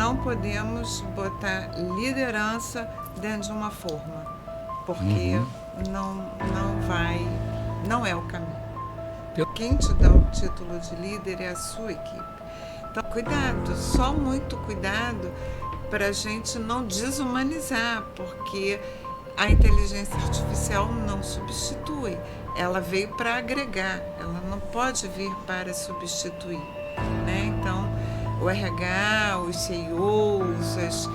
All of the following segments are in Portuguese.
não podemos botar liderança dentro de uma forma, porque não é o caminho. Quem te dá o título de líder é a sua equipe. Então, cuidado, só muito cuidado para a gente não desumanizar, porque a inteligência artificial não substitui. Ela veio para agregar, ela não pode vir para substituir, né? Então, o RH, os CEOs,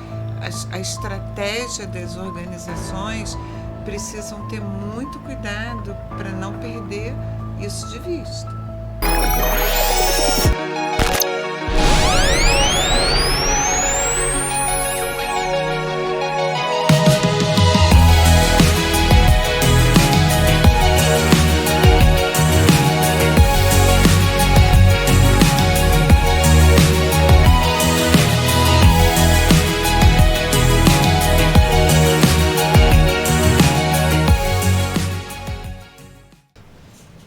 a estratégia das organizações precisam ter muito cuidado para não perder isso de vista.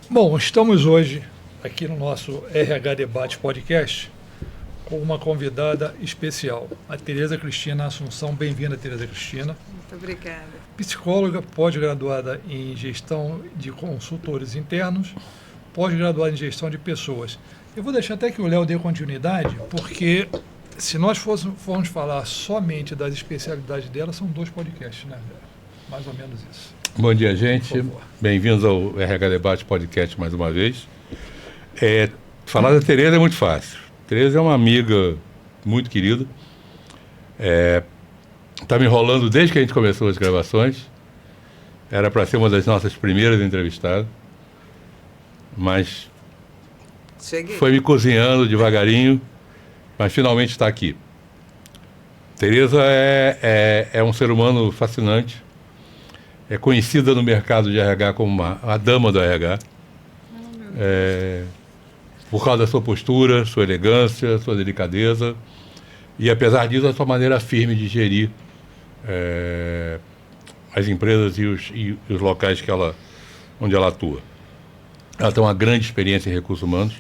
Bom, estamos hoje aqui no nosso RH Debate Podcast com uma convidada especial, a Tereza Cristina Assunção. Bem-vinda, Tereza Cristina. Muito obrigada. Psicóloga, pós-graduada em gestão de consultores internos, pós-graduada em gestão de pessoas. Eu vou deixar até que o Léo dê continuidade, porque se nós formos falar somente das especialidades dela, são 2 podcasts, né, Léo? Mais ou menos isso. Bom dia, gente. Bem-vindos ao RH Debate Podcast mais uma vez. Falar da Tereza é muito fácil. Tereza é uma amiga muito querida. Está me enrolando desde que a gente começou as gravações. Era para ser uma das nossas primeiras entrevistadas. Mas foi me cozinhando devagarinho, mas finalmente está aqui. Tereza é um ser humano fascinante. É conhecida no mercado de RH como a dama do RH, por causa da sua postura, sua elegância, sua delicadeza e, apesar disso, a sua maneira firme de gerir as empresas e os locais onde ela atua. Ela tem uma grande experiência em recursos humanos.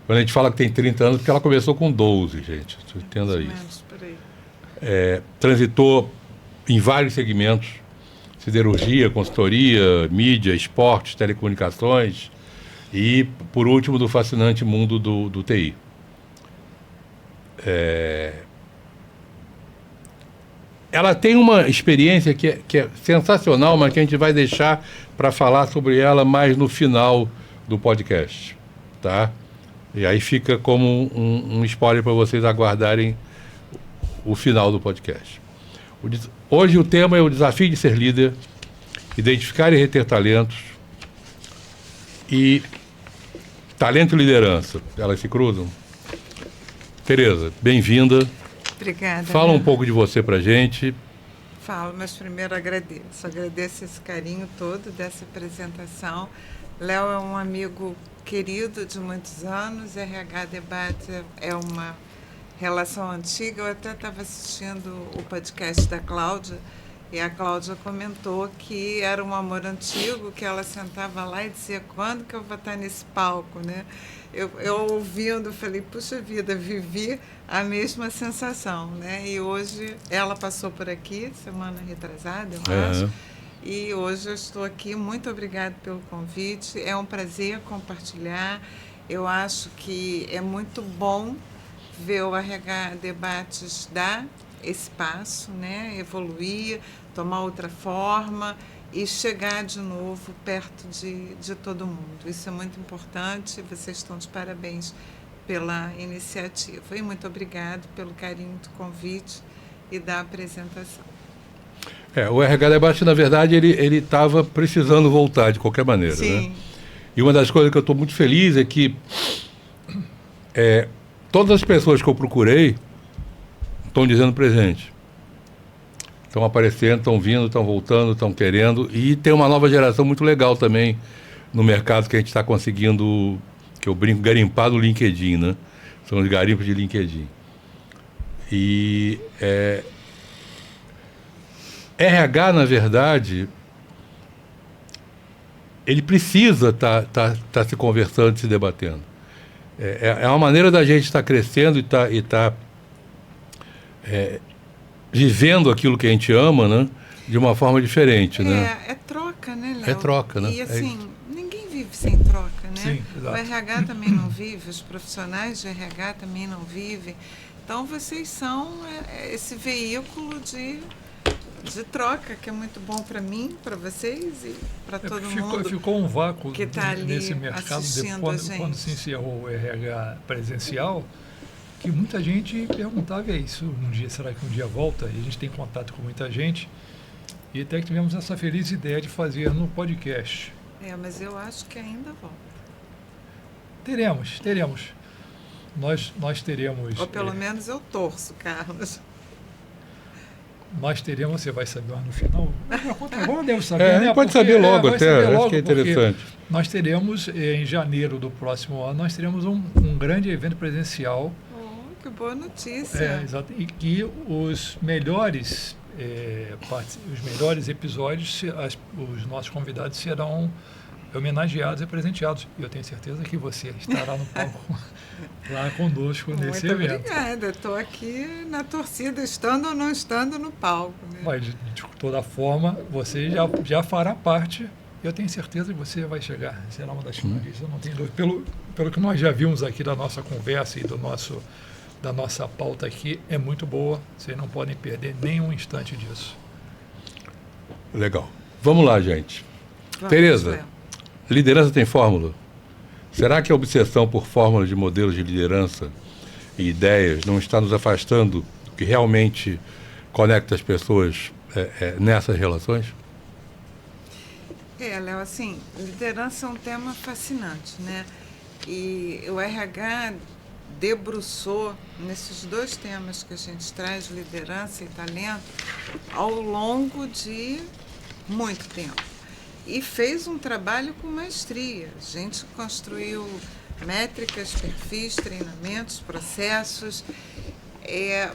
Quando a gente fala que tem 30 anos, porque ela começou com 12, gente, você entenda isso. Transitou em vários segmentos: siderurgia, consultoria, mídia, esportes, telecomunicações e, por último, do fascinante mundo do TI. Ela tem uma experiência que é sensacional, mas que a gente vai deixar para falar sobre ela mais no final do podcast, tá? E aí fica como um spoiler para vocês aguardarem o final do podcast. Hoje o tema é o desafio de ser líder, identificar e reter talentos, e talento e liderança, elas se cruzam. Tereza, bem-vinda. Obrigada. Fala um pouco de você pra gente. Falo, mas primeiro agradeço esse carinho todo dessa apresentação. Léo é um amigo querido de muitos anos, RH Debate é uma relação antiga. Eu até estava assistindo o podcast da Cláudia, e a Cláudia comentou que era um amor antigo, que ela sentava lá e dizia: quando que eu vou estar nesse palco, né? Eu ouvindo, falei: puxa vida, vivi a mesma sensação, né? E hoje ela passou por aqui, semana retrasada, eu acho, e hoje eu estou aqui. Muito obrigada pelo convite, é um prazer compartilhar. Eu acho que é muito bom ver o RH Debates dar esse passo, né? Evoluir, tomar outra forma e chegar de novo perto de todo mundo. Isso é muito importante. Vocês estão de parabéns pela iniciativa. E muito obrigado pelo carinho do convite e da apresentação. O RH Debate, na verdade, ele estava precisando voltar de qualquer maneira. Sim. Né? E uma das coisas que eu estou muito feliz é que todas as pessoas que eu procurei estão dizendo presente. Estão aparecendo, estão vindo, estão voltando, estão querendo. E tem uma nova geração muito legal também no mercado que a gente está conseguindo, que eu brinco, garimpar no LinkedIn, né? São os garimpos de LinkedIn. E RH, na verdade, ele precisa tá se conversando, se debatendo. É uma maneira da gente estar crescendo e tá vivendo aquilo que a gente ama, né? De uma forma diferente, né? É troca, né, Léo? É troca, né? E assim, ninguém vive sem troca, né? Sim, exato. O RH também não vive, os profissionais de RH também não vivem. Então, vocês são esse veículo de troca, que é muito bom para mim, para vocês e para todo mundo. Ficou um vácuo que tá ali nesse mercado quando se encerrou o RH presencial, que muita gente perguntava isso um dia, será que um dia volta? E a gente tem contato com muita gente. E até que tivemos essa feliz ideia de fazer no podcast. Mas eu acho que ainda volta. Teremos. Nós teremos... Ou pelo menos eu torço, Carlos. Nós teremos, você vai saber lá no final. Agora deve saber, né? Pode saber logo até, acho que é interessante. Nós teremos, em janeiro do próximo ano, nós teremos um grande evento presencial. Que boa notícia. Exato. E que os melhores episódios, os nossos convidados serão homenageados e presenteados. E eu tenho certeza que você estará no palco lá conosco nesse evento. Muito obrigada. Estou aqui na torcida, estando ou não estando no palco. Né? Mas, de toda forma, você já fará parte. Eu tenho certeza que você vai chegar. Será uma das finalistas, eu não tenho dúvida. Pelo que nós já vimos aqui da nossa conversa e da nossa pauta aqui, é muito boa. Vocês não podem perder nenhum instante disso. Legal. Vamos lá, gente. Tereza, liderança tem fórmula? Será que a obsessão por fórmulas de modelos de liderança e ideias não está nos afastando do que realmente conecta as pessoas nessas relações? Léo, assim, liderança é um tema fascinante, né? E o RH debruçou nesses dois temas que a gente traz, liderança e talento, ao longo de muito tempo. E fez um trabalho com maestria. A gente construiu métricas, perfis, treinamentos, processos,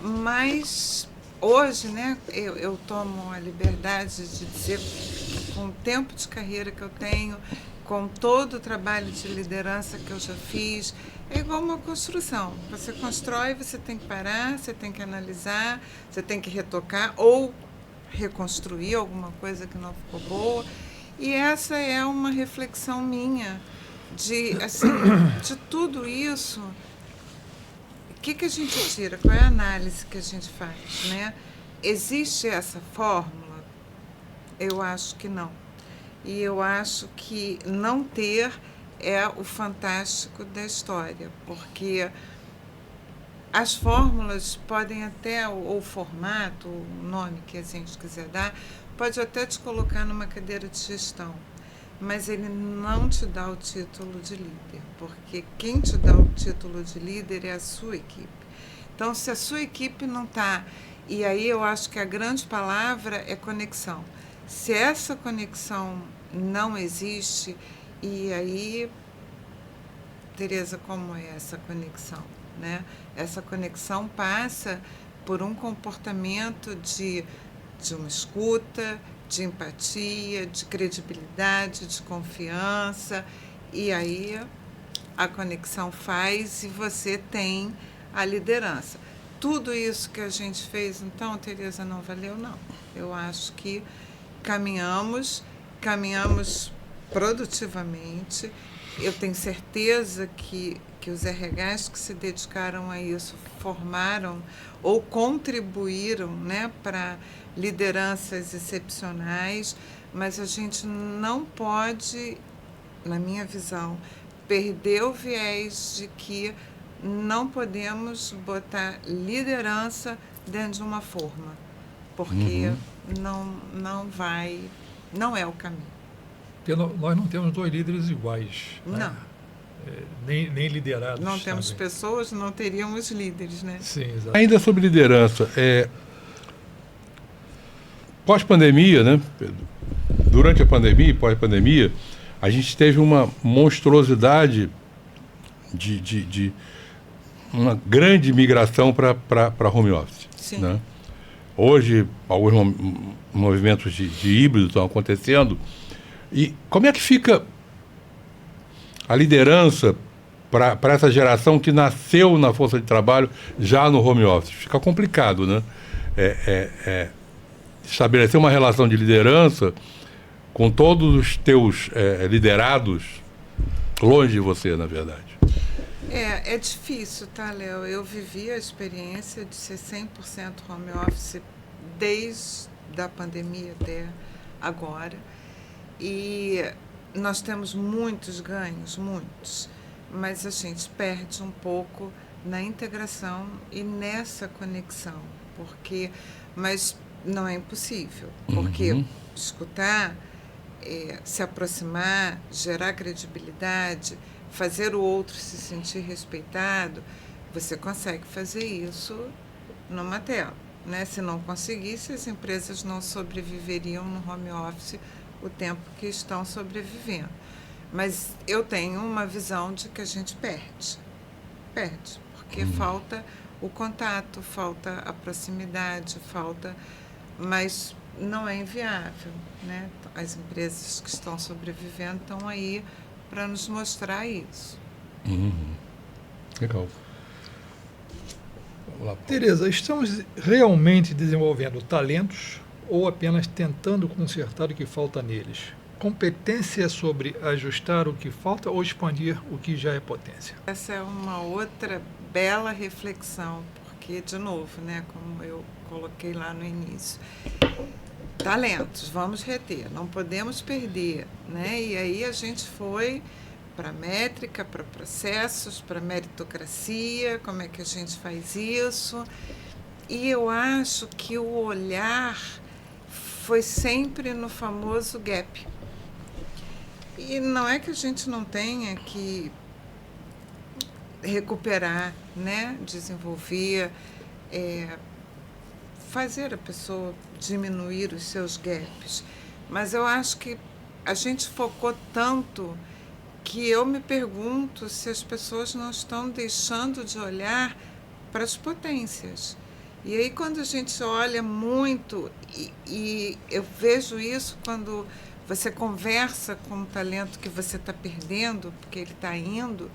mas hoje, né, eu tomo a liberdade de dizer que com o tempo de carreira que eu tenho, com todo o trabalho de liderança que eu já fiz, é igual uma construção. Você constrói, você tem que parar, você tem que analisar, você tem que retocar ou reconstruir alguma coisa que não ficou boa. E essa é uma reflexão minha de tudo isso. O que a gente tira? Qual é a análise que a gente faz, né? Existe essa fórmula? Eu acho que não. E eu acho que não ter é o fantástico da história, porque as fórmulas podem até, ou o formato, o nome que a gente quiser dar, pode até te colocar numa cadeira de gestão, mas ele não te dá o título de líder, porque quem te dá o título de líder é a sua equipe. Então, se a sua equipe não está, e aí eu acho que a grande palavra é conexão. Se essa conexão não existe, e aí, Tereza, como é essa conexão? Né? Essa conexão passa por um comportamento de uma escuta, de empatia, de credibilidade, de confiança, e aí a conexão faz e você tem a liderança. Tudo isso que a gente fez, então, Tereza, não valeu, não. Eu acho que caminhamos produtivamente. Eu tenho certeza que os RHs que se dedicaram a isso formaram ou contribuíram, né, para lideranças excepcionais, mas a gente não pode, na minha visão, perder o viés de que não podemos botar liderança dentro de uma forma, porque não é o caminho. Nós não temos dois líderes iguais. Não. Né? Nem liderados. Não temos também. pessoas, não teríamos líderes, né? Sim, exato. Ainda sobre liderança, pós-pandemia, né? Durante a pandemia e pós-pandemia, a gente teve uma monstruosidade de uma grande migração para home office. Sim. Né? Hoje, alguns movimentos de híbrido estão acontecendo. E como é que fica a liderança para essa geração que nasceu na força de trabalho já no home office? Fica complicado, né? Estabelecer uma relação de liderança com todos os teus liderados longe de você, na verdade. É difícil, tá, Léo? Eu vivi a experiência de ser 100% home office desde a pandemia até agora. E nós temos muitos ganhos, muitos, mas a gente perde um pouco na integração e nessa conexão, mas não é impossível, porque escutar, se aproximar, gerar credibilidade, fazer o outro se sentir respeitado, você consegue fazer isso numa tela, né? Se não conseguisse, as empresas não sobreviveriam no home office o tempo que estão sobrevivendo. Mas eu tenho uma visão de que a gente perde, porque falta o contato, falta a proximidade, mas não é inviável, né? As empresas que estão sobrevivendo estão aí para nos mostrar isso. Legal. Vamos lá, Paulo. Tereza, estamos realmente desenvolvendo talentos ou apenas tentando consertar o que falta neles? Competência é sobre ajustar o que falta ou expandir o que já é potência? Essa é uma outra bela reflexão, porque, de novo, né, como eu coloquei lá no início, talentos, vamos reter, não podemos perder, né? E aí a gente foi para métrica, para processos, para meritocracia, como é que a gente faz isso? E eu acho que o olhar foi sempre no famoso gap. E não é que a gente não tenha que recuperar, né? Desenvolver, fazer a pessoa diminuir os seus gaps. Mas eu acho que a gente focou tanto que eu me pergunto se as pessoas não estão deixando de olhar para as potências. E aí, quando a gente olha muito, e eu vejo isso quando você conversa com um talento que você está perdendo, porque ele está indo,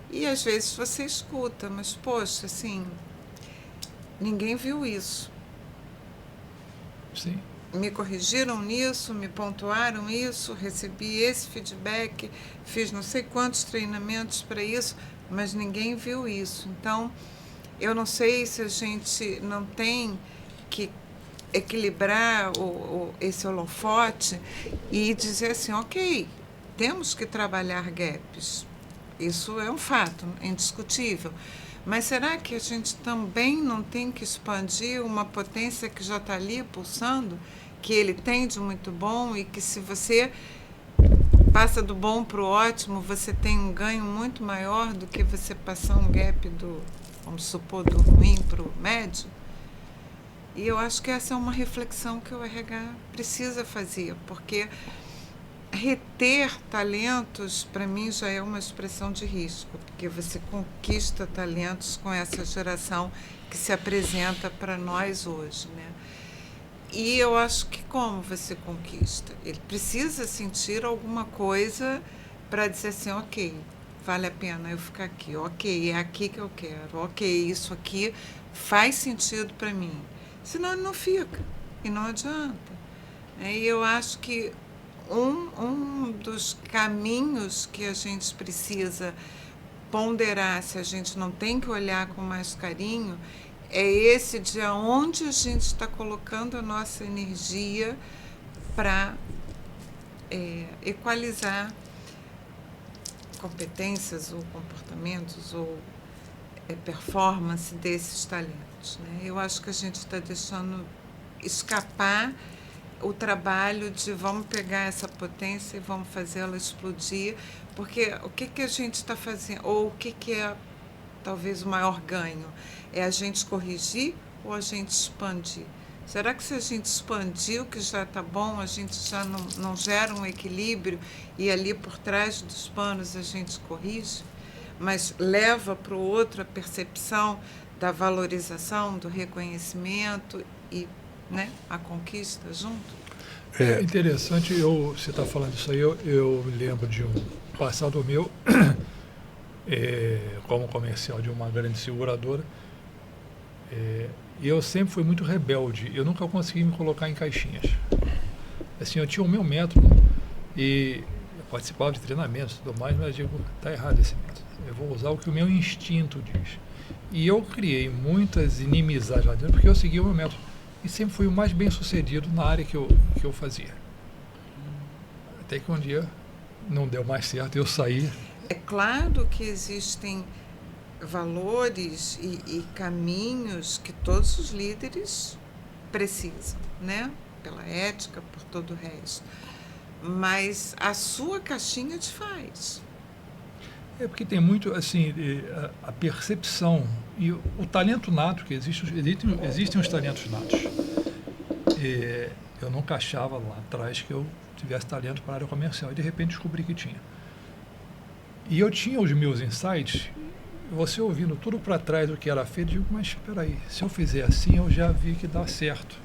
e às vezes você escuta, mas, poxa, assim, ninguém viu isso. Sim. Me corrigiram nisso, me pontuaram isso, recebi esse feedback, fiz não sei quantos treinamentos para isso, mas ninguém viu isso. Então, eu não sei se a gente não tem que equilibrar esse holofote e dizer assim, ok, temos que trabalhar gaps. Isso é um fato, é indiscutível. Mas será que a gente também não tem que expandir uma potência que já está ali pulsando, que ele tem de muito bom e que se você passa do bom para o ótimo, você tem um ganho muito maior do que você passar um gap vamos supor, do ruim para o médio? E eu acho que essa é uma reflexão que o RH precisa fazer, porque reter talentos, para mim, já é uma expressão de risco, porque você conquista talentos com essa geração que se apresenta para nós hoje, né? E eu acho que como você conquista? Ele precisa sentir alguma coisa para dizer assim, ok, vale a pena eu ficar aqui, ok, é aqui que eu quero, ok, isso aqui faz sentido para mim. Senão ele não fica, e não adianta. E eu acho que um dos caminhos que a gente precisa ponderar, se a gente não tem que olhar com mais carinho, é esse de onde a gente está colocando a nossa energia para equalizar competências ou comportamentos ou performance desses talentos, né? Eu acho que a gente está deixando escapar o trabalho de vamos pegar essa potência e vamos fazê-la explodir, porque o que a gente está fazendo, ou o que é talvez o maior ganho? É a gente corrigir ou a gente expandir? Será que se a gente expandir o que já está bom, a gente já não gera um equilíbrio e ali por trás dos panos a gente corrige, mas leva para o outro a percepção da valorização, do reconhecimento e, né, a conquista junto? É interessante, você está falando isso aí, eu me lembro de um passado meu, como comercial de uma grande seguradora. E eu sempre fui muito rebelde. Eu nunca consegui me colocar em caixinhas. Assim, eu tinha o meu método e eu participava de treinamentos e tudo mais, mas eu digo, está errado esse método. Eu vou usar o que o meu instinto diz. E eu criei muitas inimizades lá dentro porque eu segui o meu método. E sempre fui o mais bem sucedido na área que eu fazia. Até que um dia não deu mais certo, eu saí. É claro que existem valores e caminhos que todos os líderes precisam, né? Pela ética, por todo o resto. Mas a sua caixinha te faz. É porque tem muito, assim, a percepção e o talento nato, que existem os talentos natos. Eu nunca achava lá atrás que eu tivesse talento para a área comercial e de repente descobri que tinha. E eu tinha os meus insights, você ouvindo tudo para trás do que era feito, eu digo, mas espera aí, se eu fizer assim eu já vi que dá certo.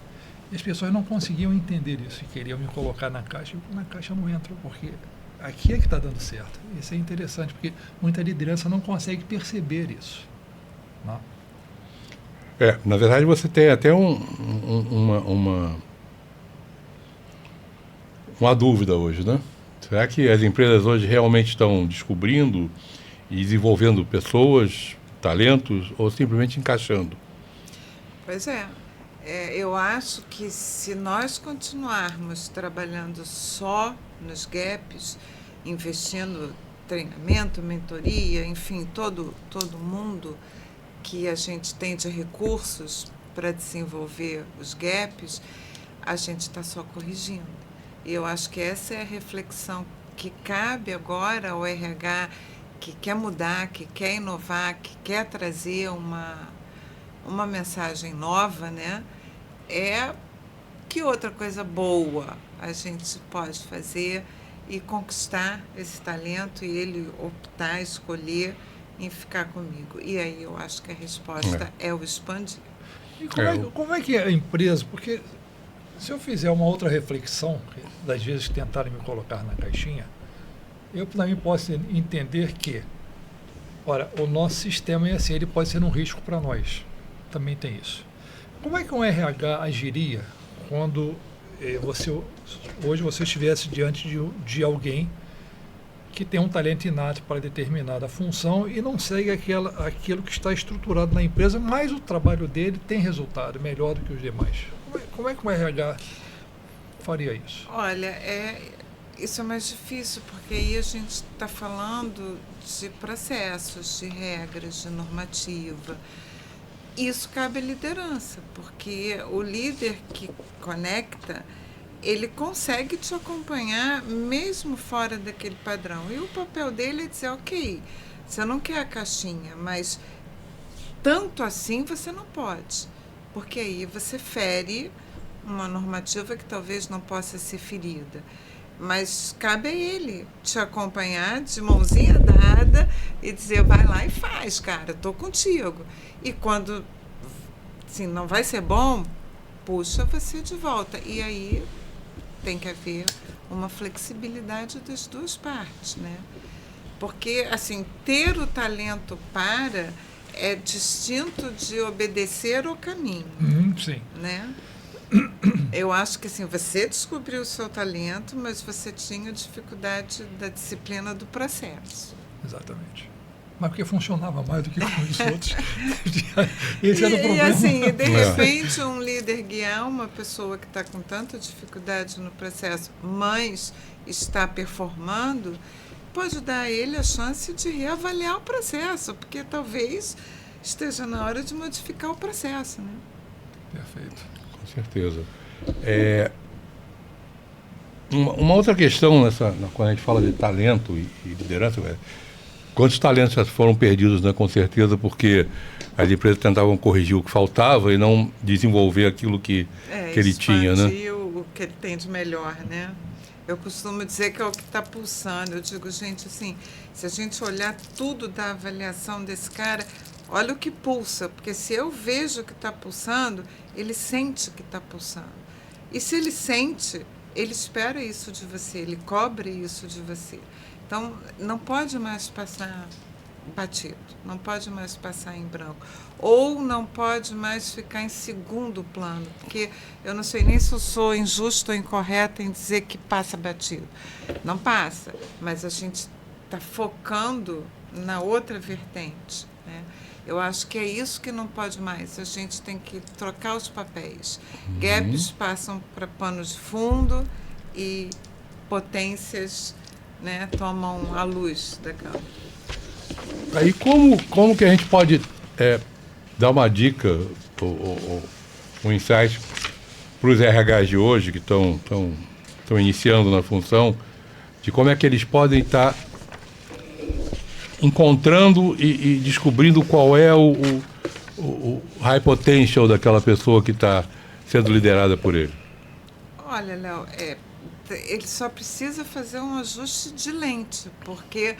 E as pessoas não conseguiam entender isso e queriam me colocar na caixa. Eu, na caixa não entra, porque aqui é que está dando certo. Isso é interessante, porque muita liderança não consegue perceber isso. Não? Na verdade, você tem até uma dúvida hoje, né? Será que as empresas hoje realmente estão descobrindo e desenvolvendo pessoas, talentos, ou simplesmente encaixando? Pois é. Eu acho que se nós continuarmos trabalhando só nos gaps, investindo treinamento, mentoria, enfim, todo mundo que a gente tem de recursos para desenvolver os gaps, a gente está só corrigindo. E eu acho que essa é a reflexão que cabe agora ao RH que quer mudar, que quer inovar, que quer trazer uma mensagem nova, né? Que outra coisa boa a gente pode fazer e conquistar esse talento e ele optar, escolher em ficar comigo. E aí eu acho que a resposta é o expandir. E como é que a empresa, porque se eu fizer uma outra reflexão, das vezes que tentarem me colocar na caixinha, eu também posso entender que, ora, o nosso sistema é assim, ele pode ser um risco para nós. Também tem isso. Como é que um RH agiria quando hoje você estivesse diante de alguém que tem um talento inato para determinada função e não segue aquilo que está estruturado na empresa, mas o trabalho dele tem resultado melhor do que os demais? Como é que um RH faria isso? Olha, isso é mais difícil, porque aí a gente está falando de processos, de regras, de normativa. Isso cabe à liderança, porque o líder que conecta, ele consegue te acompanhar mesmo fora daquele padrão. E o papel dele é dizer, ok, você não quer a caixinha, mas tanto assim você não pode, porque aí você fere uma normativa que talvez não possa ser ferida. Mas cabe a ele te acompanhar de mãozinha dada e dizer, vai lá e faz, cara, estou contigo. E quando assim, não vai ser bom, puxa você de volta. E aí tem que haver uma flexibilidade das duas partes, né? Porque, assim, ter o talento é distinto de obedecer ao caminho. Sim. Né? Eu acho que assim, você descobriu o seu talento, mas você tinha dificuldade da disciplina do processo. Exatamente. Mas porque funcionava mais do que com os outros. Esse era o problema. E assim, de repente, um líder guiar uma pessoa que está com tanta dificuldade no processo, mas está performando, pode dar a ele a chance de reavaliar o processo, porque talvez esteja na hora de modificar o processo. Né? Perfeito. Com certeza. Uma outra questão quando a gente fala de talento e liderança, quantos talentos já foram perdidos, né, com certeza, porque as empresas tentavam corrigir o que faltava e não desenvolver aquilo que ele tinha, né? O que ele tem de melhor, né? Eu costumo dizer que é o que está pulsando. Eu digo, gente, assim, se a gente olhar tudo da avaliação desse cara, olha o que pulsa, porque se eu vejo que está pulsando, ele sente que está pulsando. E se ele sente, ele espera isso de você, ele cobra isso de você. Então, não pode mais passar batido, não pode mais passar em branco. Ou não pode mais ficar em segundo plano, porque eu não sei nem se eu sou injusta ou incorreta em dizer que passa batido. Não passa, mas a gente está focando na outra vertente, né? Eu acho que é isso que não pode mais. A gente tem que trocar os papéis. Gaps passam para panos de fundo e potências, né, tomam a luz da câmera. Aí como que a gente pode dar uma dica, um insight para os RHs de hoje que estão iniciando na função, de como é que eles podem estar encontrando e descobrindo qual é o high potential daquela pessoa que está sendo liderada por ele? Olha, Léo, ele só precisa fazer um ajuste de lente, porque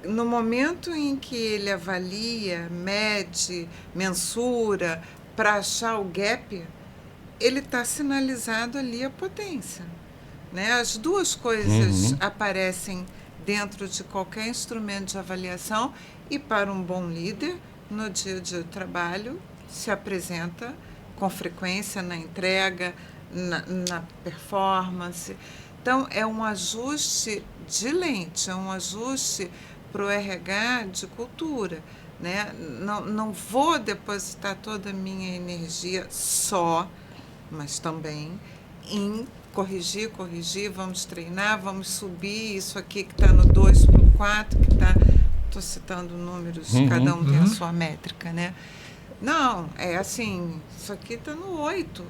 no momento em que ele avalia, mede, mensura, para achar o gap, ele está sinalizado ali a potência, né? As duas coisas aparecem dentro de qualquer instrumento de avaliação e, para um bom líder, no dia a dia do trabalho, se apresenta com frequência na entrega, na performance. Então, é um ajuste de lente, é um ajuste para o RH de cultura, né? Não vou depositar toda a minha energia só, mas também em corrigir, vamos treinar, vamos subir isso aqui que está no 2 para o 4, que está... Estou citando números, cada um tem a sua métrica, né? Não, é assim, isso aqui está no 8.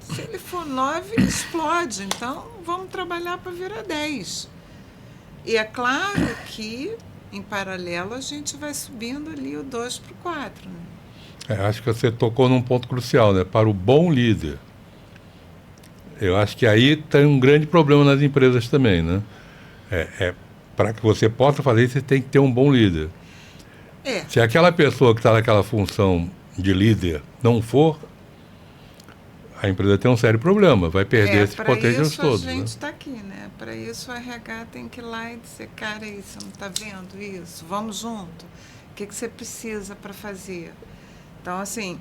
Se ele for 9, explode. Então, vamos trabalhar para virar 10. E é claro que, em paralelo, a gente vai subindo ali o 2 para o 4. Né? Acho que você tocou num ponto crucial, né? Para o bom líder. Eu acho que aí tem um grande problema nas empresas também, né? Para que você possa fazer isso, você tem que ter um bom líder. Se aquela pessoa que está naquela função de líder não for, a empresa tem um sério problema, vai perder esses potentiais todos. Para isso a gente está aqui, né? Para isso o RH tem que ir lá e dizer, cara, você não está vendo isso? Vamos junto. O que você precisa para fazer? Então, assim,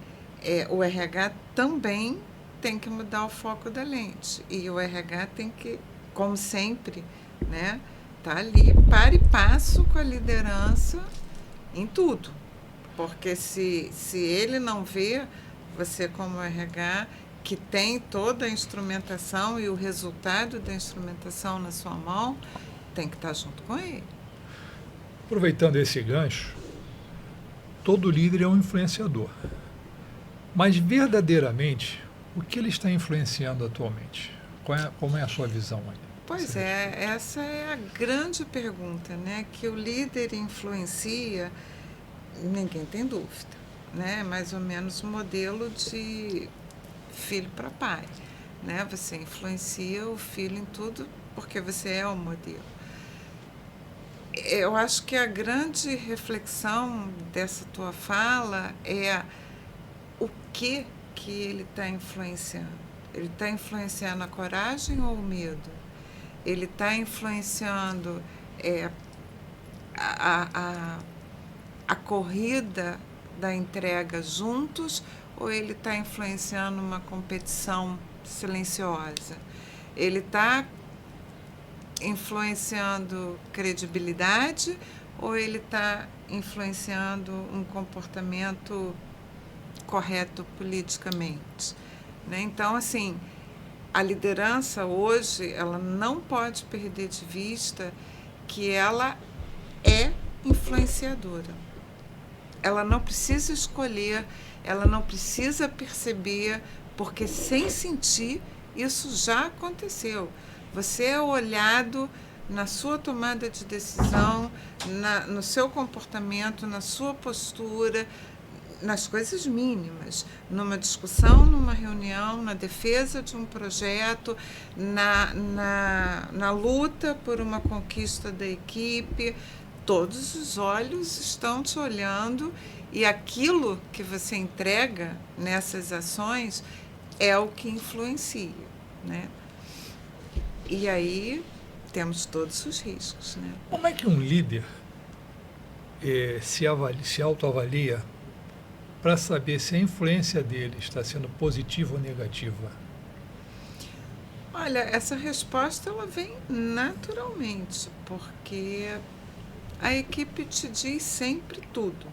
o RH também tem que mudar o foco da lente. E o RH tem que, como sempre, né, tá ali para e passo com a liderança em tudo. Porque se ele não vê, você como RH, que tem toda a instrumentação e o resultado da instrumentação na sua mão, tem que estar junto com ele. Aproveitando esse gancho, todo líder é um influenciador. Mas, verdadeiramente, o que ele está influenciando atualmente? Como é a sua visão aí? Pois essa é a grande pergunta, né? Que o líder influencia, ninguém tem dúvida, né? Mais ou menos o modelo de filho para pai, né? Você influencia o filho em tudo porque você é o modelo. Eu acho que a grande reflexão dessa tua fala é o que ele está influenciando. Ele está influenciando a coragem ou o medo? Ele está influenciando a corrida da entrega juntos, ou ele está influenciando uma competição silenciosa? Ele está influenciando credibilidade, ou ele está influenciando um comportamento correto politicamente? Né? Então, assim, a liderança hoje, ela não pode perder de vista que ela é influenciadora. Ela não precisa escolher, ela não precisa perceber, porque sem sentir, isso já aconteceu. Você é olhado na sua tomada de decisão, no seu comportamento, na sua postura, nas coisas mínimas, numa discussão, numa reunião, na defesa de um projeto, na luta por uma conquista da equipe. Todos os olhos estão te olhando e aquilo que você entrega nessas ações é o que influencia, né? E aí temos todos os riscos, né? Como é que um líder se autoavalia para saber se a influência dele está sendo positiva ou negativa? Olha, essa resposta ela vem naturalmente, porque a equipe te diz sempre tudo,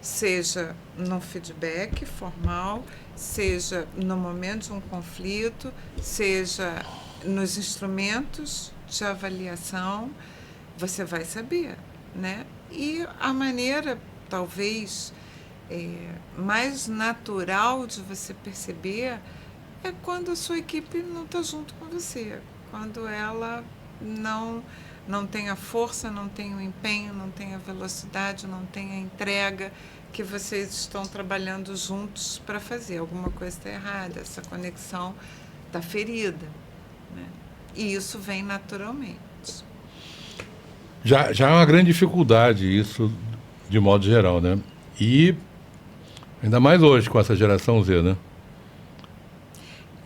seja no feedback formal, seja no momento de um conflito, seja nos instrumentos de avaliação, você vai saber, né? E a maneira, talvez, mais natural de você perceber é quando a sua equipe não está junto com você, quando ela não tem a força, não tem o empenho, não tem a velocidade, não tem a entrega que vocês estão trabalhando juntos para fazer. Alguma coisa está errada, essa conexão está ferida, né? E isso vem naturalmente. Já é uma grande dificuldade isso, de modo geral, né? E ainda mais hoje com essa geração Z, né?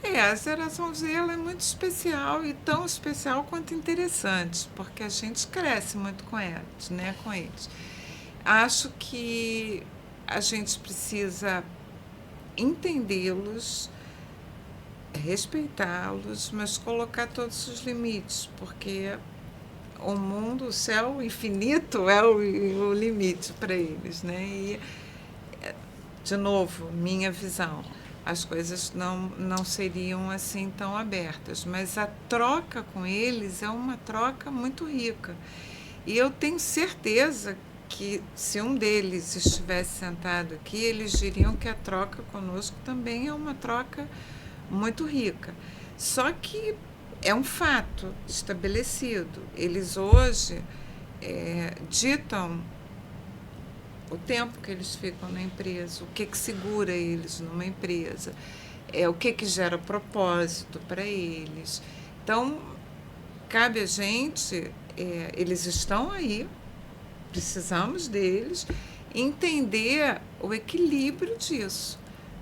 A geração Z ela é muito especial e tão especial quanto interessante, porque a gente cresce muito com eles, né? Com eles. Acho que a gente precisa entendê-los, respeitá-los, mas colocar todos os limites, porque o mundo, o céu infinito é o limite para eles, né? E, de novo, minha visão, as coisas não seriam assim tão abertas, mas a troca com eles é uma troca muito rica. E eu tenho certeza que se um deles estivesse sentado aqui, eles diriam que a troca conosco também é uma troca muito rica. Só que é um fato estabelecido. Eles hoje ditam o tempo que eles ficam na empresa, o que segura eles numa empresa, o que gera propósito para eles. Então, cabe a gente, eles estão aí, precisamos deles, entender o equilíbrio disso,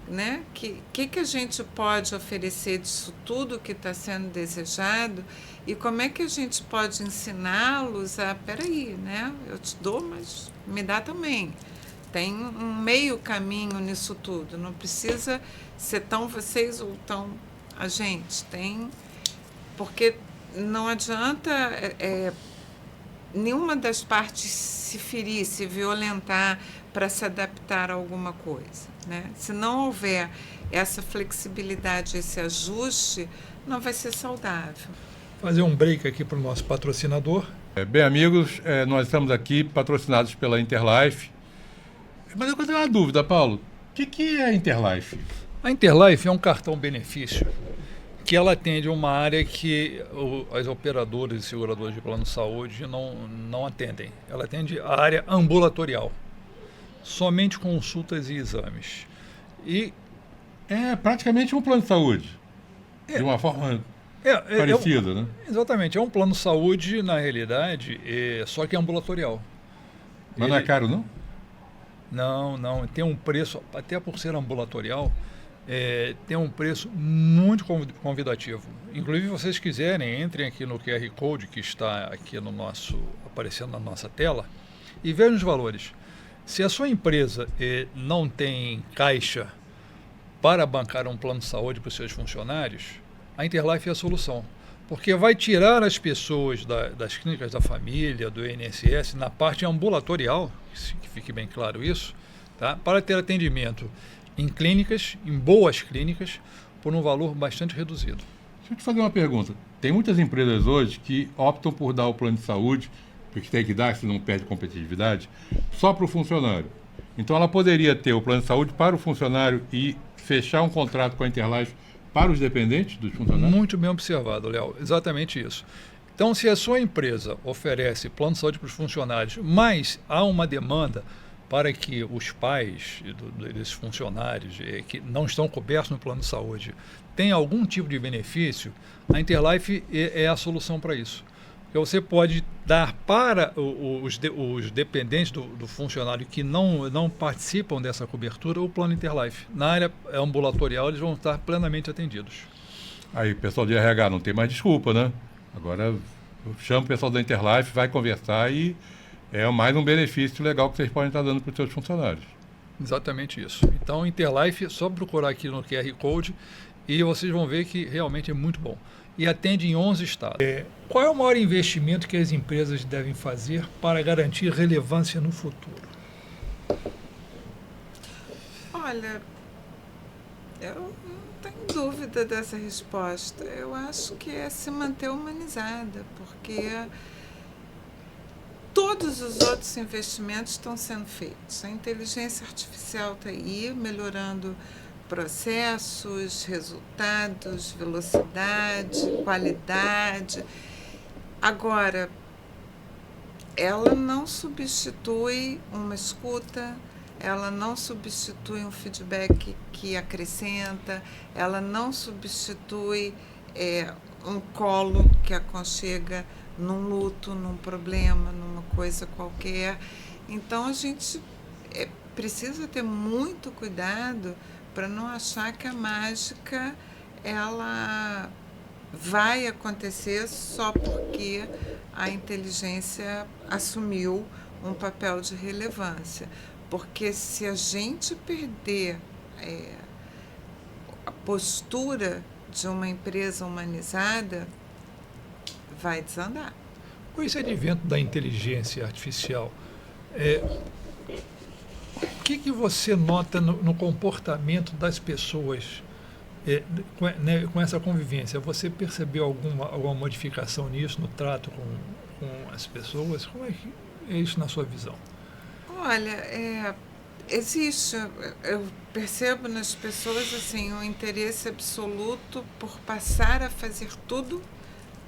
né? Que a gente pode oferecer disso tudo que está sendo desejado e como é que a gente pode ensiná-los a, peraí, né? Eu te dou, mas me dá também. Tem um meio caminho nisso tudo, não precisa ser tão vocês ou tão a gente. Tem, porque não adianta nenhuma das partes se ferir, se violentar para se adaptar a alguma coisa, né? Se não houver essa flexibilidade, esse ajuste, não vai ser saudável. Fazer um break aqui para o nosso patrocinador. Bem, amigos, nós estamos aqui patrocinados pela Interlife. Mas eu tenho uma dúvida, Paulo. O que é a Interlife? A Interlife é um cartão benefício que ela atende uma área que as operadoras e seguradoras de plano de saúde não atendem. Ela atende a área ambulatorial, somente consultas e exames. E é praticamente um plano de saúde, de uma forma parecida, né? Exatamente, é um plano de saúde, na realidade, só que é ambulatorial. Mas não é caro, não? Não, tem um preço, até por ser ambulatorial, tem um preço muito convidativo. Inclusive, se vocês quiserem, entrem aqui no QR Code que está aqui aparecendo na nossa tela e vejam os valores. Se a sua empresa não tem caixa para bancar um plano de saúde para os seus funcionários, a Interlife é a solução. Porque vai tirar as pessoas das clínicas da família, do INSS, na parte ambulatorial, que fique bem claro isso, tá? Para ter atendimento em clínicas, em boas clínicas, por um valor bastante reduzido. Deixa eu te fazer uma pergunta. Tem muitas empresas hoje que optam por dar o plano de saúde, porque tem que dar, se não perde competitividade, só para o funcionário. Então ela poderia ter o plano de saúde para o funcionário e fechar um contrato com a Interlife para os dependentes dos funcionários? Muito bem observado, Léo. Exatamente isso. Então, se a sua empresa oferece plano de saúde para os funcionários, mas há uma demanda para que os pais desses funcionários que não estão cobertos no plano de saúde tenham algum tipo de benefício, a Interlife é a solução para isso. Porque você pode dar para os dependentes do funcionário que não participam dessa cobertura o plano Interlife. Na área ambulatorial, eles vão estar plenamente atendidos. Aí, pessoal de RH, não tem mais desculpa, né? Agora, chama o pessoal da Interlife, vai conversar e é mais um benefício legal que vocês podem estar dando para os seus funcionários. Exatamente isso. Então, Interlife, é só procurar aqui no QR Code e vocês vão ver que realmente é muito bom. E atende em 11 estados. Qual é o maior investimento que as empresas devem fazer para garantir relevância no futuro? Olha, eu não tenho dúvida dessa resposta. Eu acho que é se manter humanizada, porque todos os outros investimentos estão sendo feitos. A inteligência artificial está aí, melhorando processos, resultados, velocidade, qualidade. Agora, ela não substitui uma escuta, ela não substitui um feedback que acrescenta, ela não substitui um colo que aconchega num luto, num problema, numa coisa qualquer. Então, a gente precisa ter muito cuidado para não achar que a mágica ela vai acontecer só porque a inteligência assumiu um papel de relevância. Porque se a gente perder a postura de uma empresa humanizada, vai desandar. Com esse advento da inteligência artificial, o que você nota no comportamento das pessoas com essa convivência? Você percebeu alguma modificação nisso, no trato com as pessoas? Como é que é isso na sua visão? Olha, existe, eu percebo nas pessoas assim, um interesse absoluto por passar a fazer tudo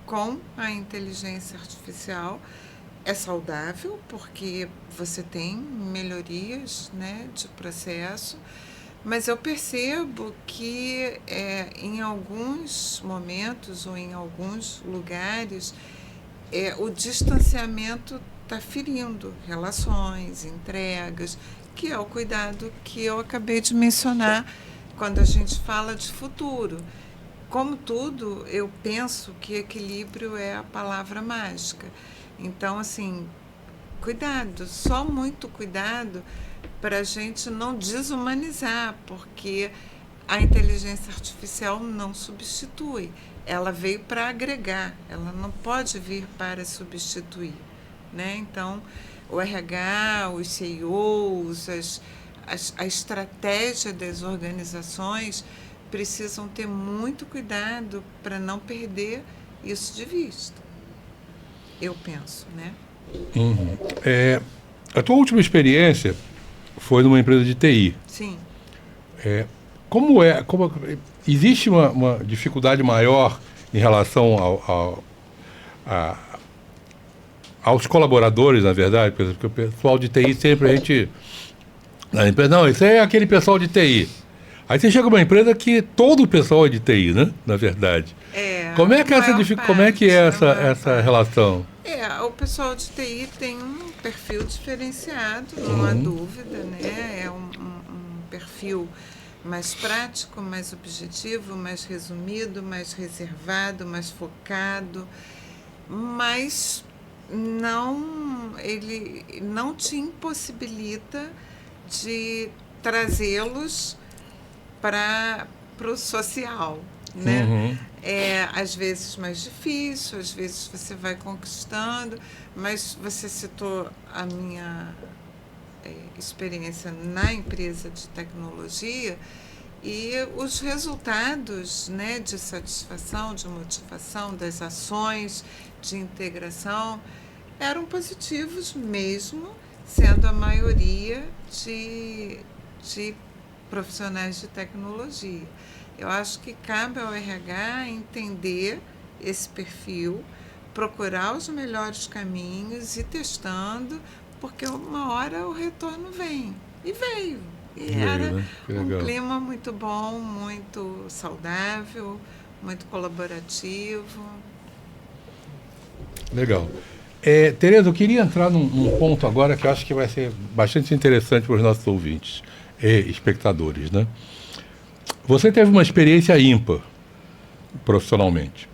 com a inteligência artificial. É saudável, porque você tem melhorias, né, de processo, mas eu percebo que em alguns momentos ou em alguns lugares o distanciamento está ferindo relações, entregas, que é o cuidado que eu acabei de mencionar quando a gente fala de futuro. Como tudo, eu penso que equilíbrio é a palavra mágica. Então, assim, cuidado, só muito cuidado para a gente não desumanizar, porque a inteligência artificial não substitui. Ela veio para agregar, ela não pode vir para substituir, né? Então, o RH, os CEOs, a estratégia das organizações precisam ter muito cuidado para não perder isso de vista. Eu penso, né? Uhum. A tua última experiência foi numa empresa de TI. Sim. Existe uma dificuldade maior em relação aos colaboradores, na verdade, porque o pessoal de TI sempre a gente... Na empresa, não, isso é aquele pessoal de TI. Aí você chega numa empresa que todo o pessoal é de TI, né? Na verdade. Como é que é essa relação? O pessoal de TI tem um perfil diferenciado, não há dúvida, né? É um perfil mais prático, mais objetivo, mais resumido, mais reservado, mais focado, mas ele não te impossibilita de trazê-los para o social, né? Às vezes mais difícil, às vezes você vai conquistando, mas você citou a minha experiência na empresa de tecnologia e os resultados, né, de satisfação, de motivação, das ações de integração eram positivos mesmo, sendo a maioria de profissionais de tecnologia. Eu acho que cabe ao RH entender esse perfil, procurar os melhores caminhos e ir testando, porque uma hora o retorno vem. E veio. E era um clima muito bom, muito saudável, muito colaborativo. Legal. Tereza, eu queria entrar num ponto agora que eu acho que vai ser bastante interessante para os nossos ouvintes e espectadores, né? Você teve uma experiência ímpar profissionalmente.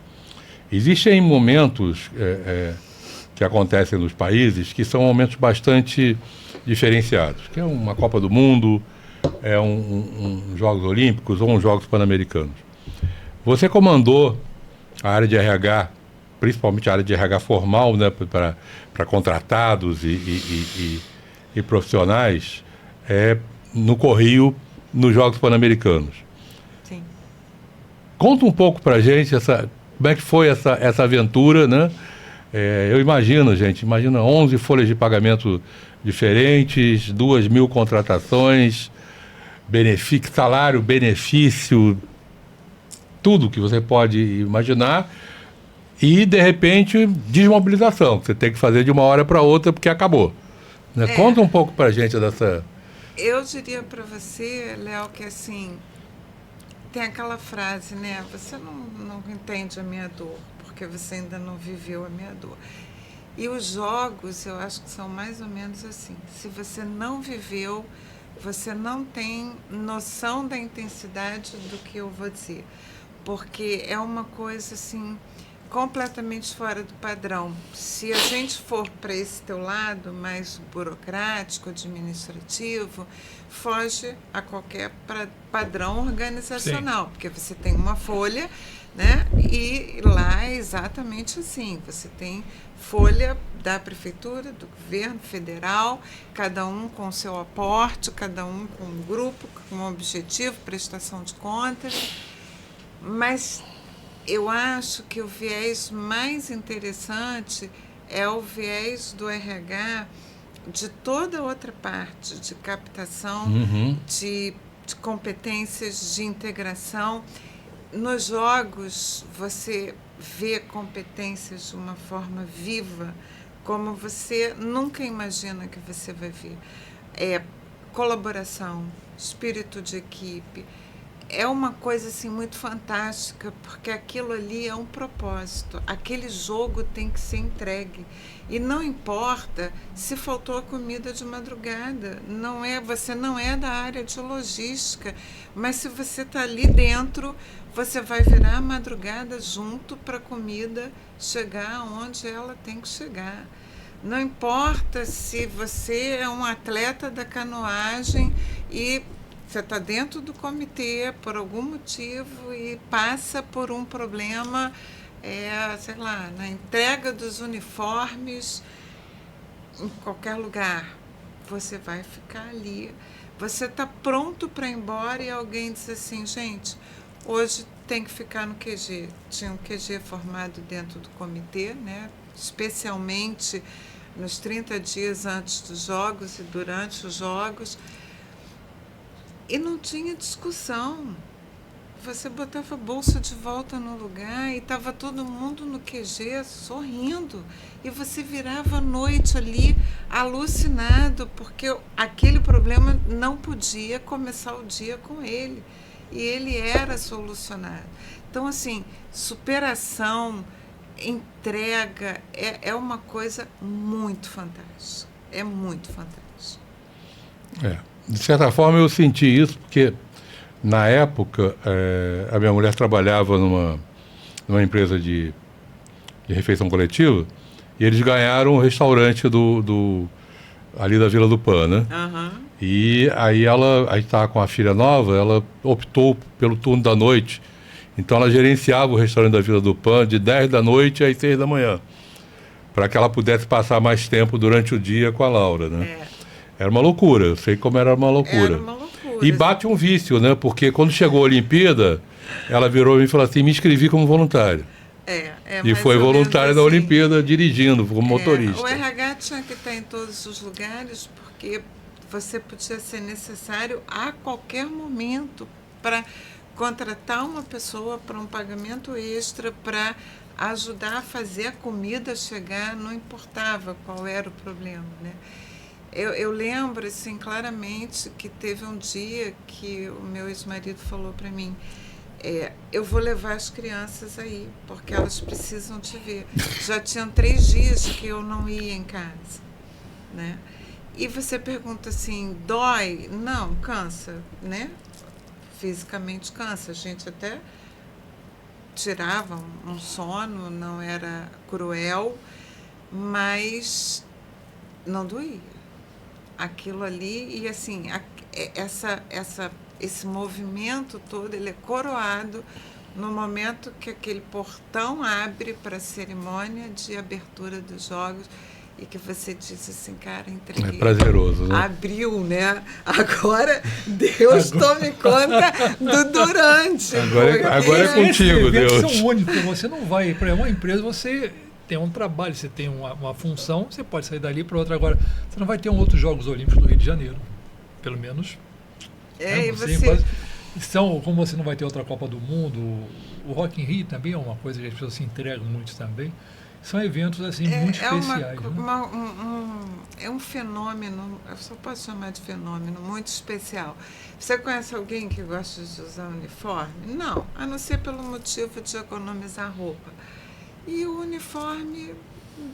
Existem momentos que acontecem nos países, que são momentos bastante diferenciados, que é uma Copa do Mundo, é um Jogos Olímpicos ou uns Jogos Pan-Americanos. Você comandou a área de RH, principalmente a área de RH formal, né, para contratados e profissionais, no Correio, nos Jogos Pan-Americanos. Sim. Conta um pouco para a gente como é que foi essa aventura, né? Eu imagino, gente, imagina 11 folhas de pagamento diferentes, 2.000 contratações, salário, benefício, tudo que você pode imaginar, e, de repente, desmobilização, que você tem que fazer de uma hora para outra porque acabou. Né? Conta um pouco para a gente dessa... Eu diria para você, Léo, que assim, tem aquela frase, né? Você não entende a minha dor, porque você ainda não viveu a minha dor. E os jogos, eu acho que são mais ou menos assim. Se você não viveu, você não tem noção da intensidade do que eu vou dizer. Porque é uma coisa, assim, completamente fora do padrão. Se a gente for para esse teu lado mais burocrático, administrativo, foge a qualquer padrão organizacional. Sim. Porque você tem uma folha, né? E lá é exatamente assim. Você tem folha da prefeitura, do governo federal, cada um com o seu aporte, cada um com um grupo, com um objetivo, prestação de contas. Mas eu acho que o viés mais interessante é o viés do RH de toda outra parte, de captação, de competências, de integração. Nos jogos, você vê competências de uma forma viva, como você nunca imagina que você vai ver. Colaboração, espírito de equipe. É uma coisa assim, muito fantástica, porque aquilo ali é um propósito. Aquele jogo tem que ser entregue. E não importa se faltou a comida de madrugada. Você não é da área de logística, mas se você está ali dentro, você vai virar a madrugada junto para a comida chegar onde ela tem que chegar. Não importa se você é um atleta da canoagem e você está dentro do comitê por algum motivo e passa por um problema, sei lá, na entrega dos uniformes em qualquer lugar. Você vai ficar ali. Você está pronto para ir embora e alguém diz assim, gente, hoje tem que ficar no QG. Tinha um QG formado dentro do comitê, né? Especialmente nos 30 dias antes dos jogos e durante os jogos. E não tinha discussão. Você botava a bolsa de volta no lugar e estava todo mundo no QG sorrindo. E você virava a noite ali alucinado, porque aquele problema não podia começar o dia com ele. E ele era solucionado. Então, assim, superação, entrega, é uma coisa muito fantástica. É muito fantástica. De certa forma, eu senti isso, porque, na época, a minha mulher trabalhava numa empresa de refeição coletiva, e eles ganharam um restaurante ali da Vila do Pan, né? Uhum. E aí a gente estava com a filha nova, ela optou pelo turno da noite. Então ela gerenciava o restaurante da Vila do Pan de 10 da noite às 6 da manhã, para que ela pudesse passar mais tempo durante o dia com a Laura, né? Era uma loucura, eu sei como era uma loucura. Era uma loucura. E bate um vício, né? Porque quando chegou a Olimpíada, ela virou e falou assim, me inscrevi como voluntário. E foi voluntária da Olimpíada, dirigindo, como motorista. O RH tinha que estar em todos os lugares, porque você podia ser necessário a qualquer momento para contratar uma pessoa para um pagamento extra, para ajudar a fazer a comida chegar, não importava qual era o problema, né? Eu lembro, assim, claramente que teve um dia que o meu ex-marido falou para mim, eu vou levar as crianças aí, porque elas precisam te ver. Já tinham 3 dias que eu não ia em casa, né? E você pergunta assim, dói? Não, cansa, né? Fisicamente cansa. A gente até tirava um sono, não era cruel, mas não doía. Aquilo ali, e assim, esse movimento todo, ele é coroado no momento que aquele portão abre para a cerimônia de abertura dos jogos e que você disse assim, cara, entreguei. É prazeroso, né? Abriu, né? Agora Deus tome conta do durante. Agora é contigo, Deus. São únicos. Você não vai para uma empresa, você tem um trabalho, você tem uma função, você pode sair dali para outra. Agora, você não vai ter outros Jogos Olímpicos do Rio de Janeiro. Pelo menos. E você... Como você não vai ter outra Copa do Mundo, o Rock in Rio também é uma coisa que as pessoas se entregam muito também. São eventos assim muito especiais. É um fenômeno, eu só posso chamar de fenômeno, muito especial. Você conhece alguém que gosta de usar uniforme? Não, a não ser pelo motivo de economizar roupa. E o uniforme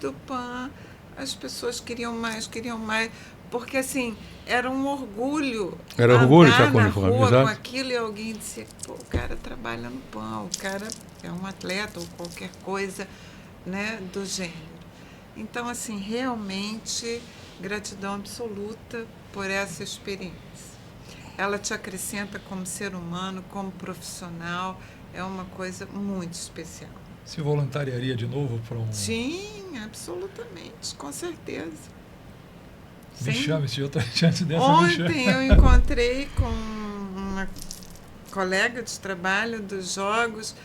do PAN, as pessoas queriam mais, porque assim, era um orgulho. Era orgulho estar com o na uniforme, rua exato. com aquilo e alguém dizia, pô, o cara trabalha no PAN, o cara é um atleta ou qualquer coisa, né, do gênero. Então, assim, realmente, gratidão absoluta por essa experiência. Ela te acrescenta como ser humano, como profissional, é uma coisa muito especial. Se voluntariaria de novo para um... Sim, absolutamente, com certeza. Me chame, se outra chance dessa. Ontem eu encontrei com uma colega de trabalho dos Jogos,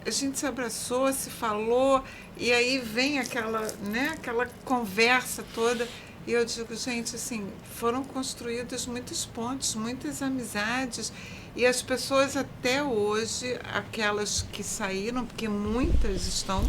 a gente se abraçou, se falou, e aí vem aquela conversa toda, e eu digo, gente, assim, foram construídas muitos pontos, muitas amizades, e as pessoas até hoje, aquelas que saíram, porque muitas estão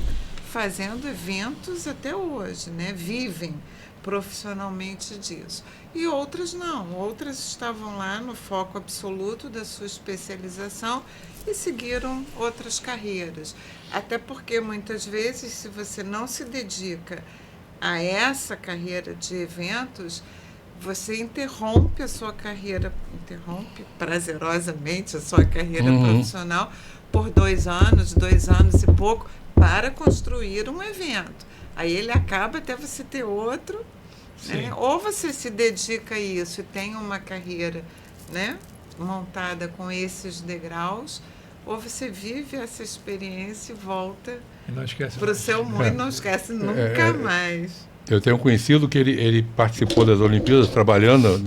fazendo eventos até hoje, né? Vivem profissionalmente disso. E outras não, outras estavam lá no foco absoluto da sua especialização e seguiram outras carreiras. Até porque, muitas vezes, se você não se dedica a essa carreira de eventos, você interrompe a sua carreira, interrompe prazerosamente a sua carreira profissional por 2 anos e pouco, para construir um evento. Aí ele acaba até você ter outro, né? Ou você se dedica a isso e tem uma carreira, né, montada com esses degraus, ou você vive essa experiência e volta para o seu mundo e não esquece nunca mais. Eu tenho um conhecido que ele participou das Olimpíadas, trabalhando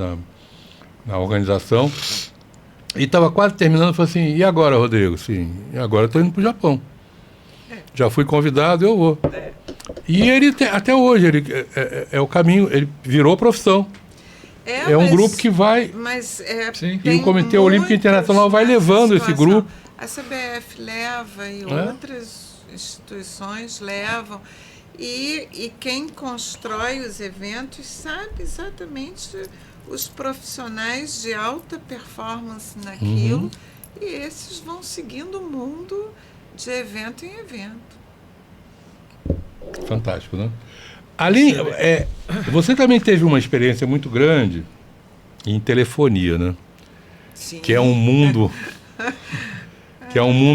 na organização, e estava quase terminando, falou assim, e agora, Rodrigo? Sim, e agora estou indo para o Japão. Já fui convidado, eu vou. E ele, até hoje, é o caminho, ele virou profissão. É um grupo que vai... E o Comitê Olímpico Internacional vai levando esse grupo. A CBF leva e outras instituições levam. E quem constrói os eventos sabe exatamente os profissionais de alta performance naquilo, e esses vão seguindo o mundo de evento em evento. Fantástico, né? Ali, você também teve uma experiência muito grande em telefonia, né? Sim. Que é um mundo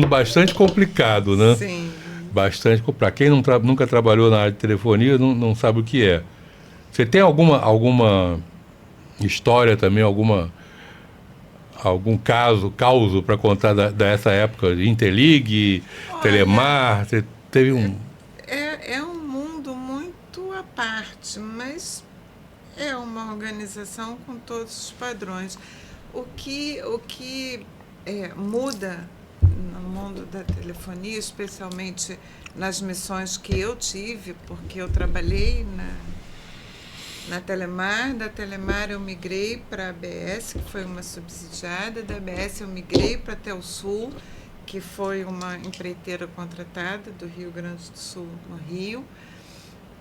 bastante complicado, né? Sim. Bastante. Para quem nunca trabalhou na área de telefonia, não sabe o que é. Você tem alguma história também, algum caso para contar dessa época de Interlig, Telemar? Você teve um... É um mundo muito à parte, mas é uma organização com todos os padrões. O que muda no mundo da telefonia, especialmente nas missões que eu tive, porque eu trabalhei na Telemar, da Telemar eu migrei para a ABS, que foi uma subsidiada, da ABS eu migrei para a Telsul, que foi uma empreiteira contratada do Rio Grande do Sul, no Rio.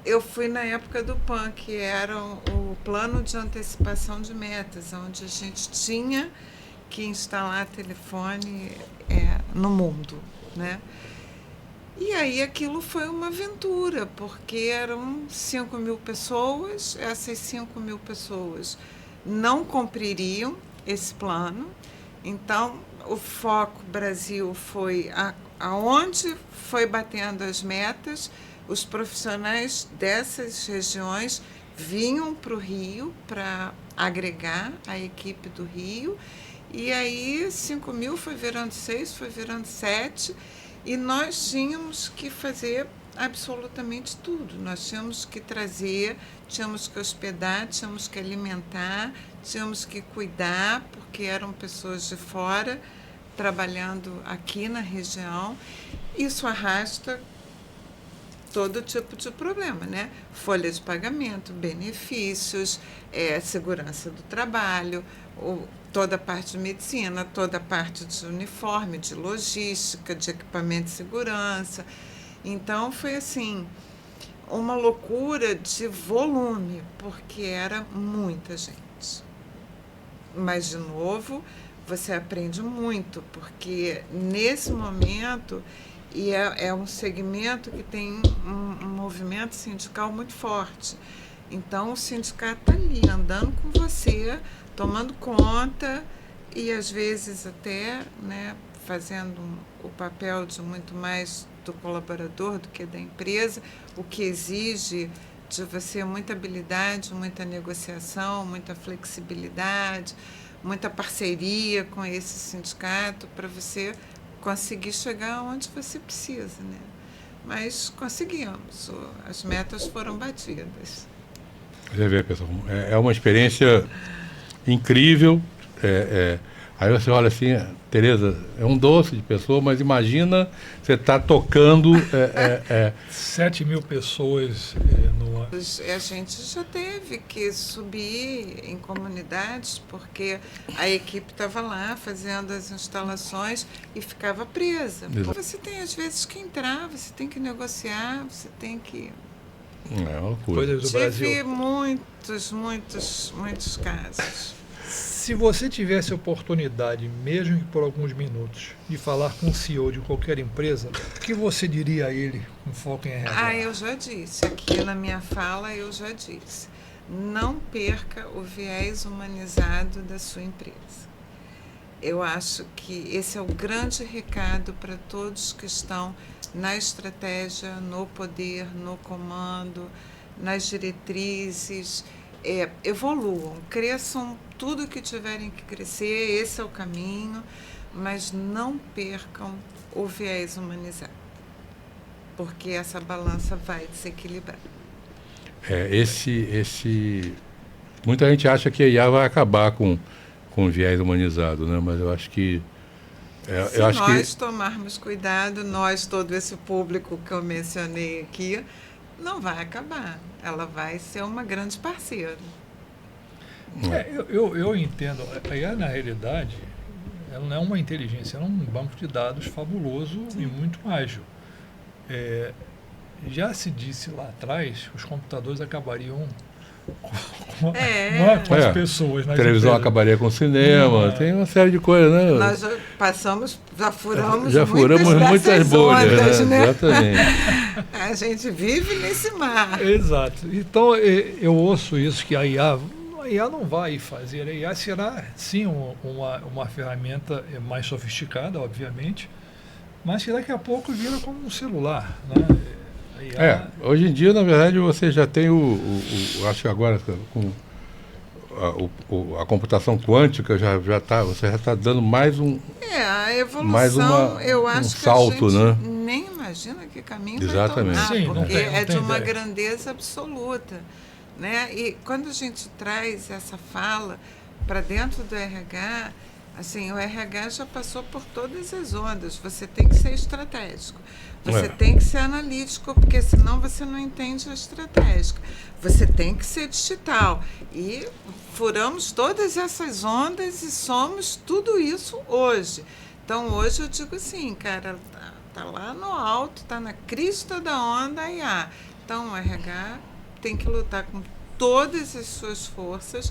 Eu fui na época do PAN, que era o plano de antecipação de metas, onde a gente tinha que instalar telefone no mundo, né? E aí aquilo foi uma aventura, porque eram 5.000 pessoas, essas 5.000 pessoas não cumpririam esse plano, então o foco Brasil foi aonde foi batendo as metas, os profissionais dessas regiões vinham para o Rio para agregar a equipe do Rio, e aí 5.000 foi virando 6, foi virando 7, e nós tínhamos que fazer absolutamente tudo. Nós tínhamos que trazer, tínhamos que hospedar, tínhamos que alimentar, tínhamos que cuidar, porque eram pessoas de fora trabalhando aqui na região. Isso arrasta todo tipo de problema, né? Folha de pagamento, benefícios, segurança do trabalho, toda a parte de medicina, toda a parte de uniforme, de logística, de equipamento de segurança. Então, foi assim, uma loucura de volume, porque era muita gente. Mas, de novo, você aprende muito, porque nesse momento, e é um segmento que tem um movimento sindical muito forte. Então, o sindicato está ali, andando com você, tomando conta e, às vezes, até, né, fazendo o papel de muito mais do colaborador do que da empresa, o que exige de você muita habilidade, muita negociação, muita flexibilidade, muita parceria com esse sindicato para você conseguir chegar onde você precisa, né? Mas conseguimos, as metas foram batidas. Você vê, pessoal, é uma experiência incrível. Aí você olha assim, Tereza, é um doce de pessoa, mas imagina você tá tocando... 7.000 pessoas no... A gente já teve que subir em comunidades, porque a equipe estava lá fazendo as instalações e ficava presa. Você tem, às vezes, que entrar, você tem que negociar, você tem que... É uma loucura. Coisas do Brasil. Tive muitos casos. Se você tivesse a oportunidade, mesmo que por alguns minutos, de falar com o CEO de qualquer empresa, o que você diria a ele com foco em RH? Eu já disse, aqui na minha fala eu já disse. Não perca o viés humanizado da sua empresa. Eu acho que esse é o grande recado para todos que estão na estratégia, no poder, no comando, nas diretrizes. Evoluam, cresçam tudo que tiverem que crescer, esse é o caminho, mas não percam o viés humanizado, porque essa balança vai desequilibrar. Muita gente acha que a IA vai acabar com o viés humanizado, né? Mas eu acho que... Se nós tomarmos cuidado, nós, todo esse público que eu mencionei aqui, não vai acabar. Ela vai ser uma grande parceira. Eu entendo. A IA, na realidade, ela não é uma inteligência, ela é um banco de dados fabuloso e muito ágil. Já se disse lá atrás, os computadores acabariam com as pessoas. A televisão empresas. Acabaria com o cinema, tem uma série de coisas, né? Nós já furamos muitas bolhas, ondas, né? Exatamente. A gente vive nesse mar. Exato. Então, eu ouço isso, que a IA não vai fazer. A IA será, sim, uma ferramenta mais sofisticada, obviamente, mas que daqui a pouco vira como um celular, né? Hoje em dia, na verdade, você já tem acho que agora com a computação quântica você já está dando mais a evolução, eu acho que salto, a gente né? nem imagina que caminho Exatamente. vai tomar, Sim, porque não tem de uma ideia. grandeza absoluta, né? E quando a gente traz essa fala para dentro do RH, assim, o RH já passou por todas as ondas. Você tem que ser estratégico. Você tem que ser analítico, porque senão você não entende a estratégica. Você tem que ser digital. E furamos todas essas ondas e somos tudo isso hoje. Então, hoje eu digo assim, cara, tá lá no alto, tá na crista da onda a IA. Então, o RH tem que lutar com todas as suas forças